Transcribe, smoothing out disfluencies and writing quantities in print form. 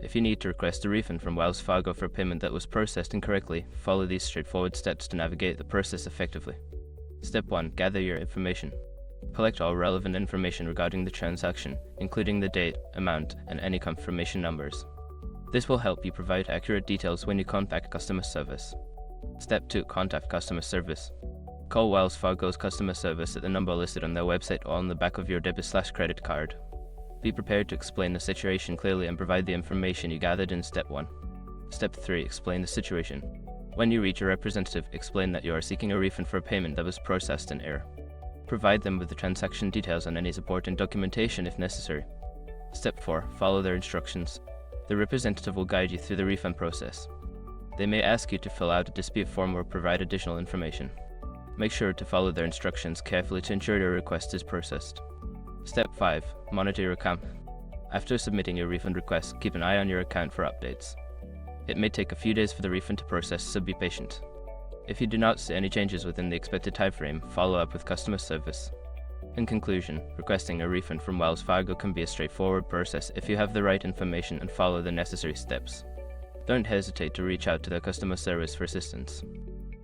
If you need to request a refund from Wells Fargo for a payment that was processed incorrectly, follow these straightforward steps to navigate the process effectively. Step 1. Gather your information. Collect all relevant information regarding the transaction, including the date, amount, and any confirmation numbers. This will help you provide accurate details when you contact customer service. Step 2. Contact customer service. Call Wells Fargo's customer service at the number listed on their website or on the back of your debit/credit card. Be prepared to explain the situation clearly and provide the information you gathered in Step 1. Step 3. Explain the situation. When you reach a representative, explain that you are seeking a refund for a payment that was processed in error. Provide them with the transaction details and any supporting documentation if necessary. Step 4. Follow their instructions. The representative will guide you through the refund process. They may ask you to fill out a dispute form or provide additional information. Make sure to follow their instructions carefully to ensure your request is processed. Step 5. Monitor your account. After submitting your refund request, keep an eye on your account for updates. It may take a few days for the refund to process, so be patient. If you do not see any changes within the expected timeframe, follow up with customer service. In conclusion, requesting a refund from Wells Fargo can be a straightforward process if you have the right information and follow the necessary steps. Don't hesitate to reach out to their customer service for assistance.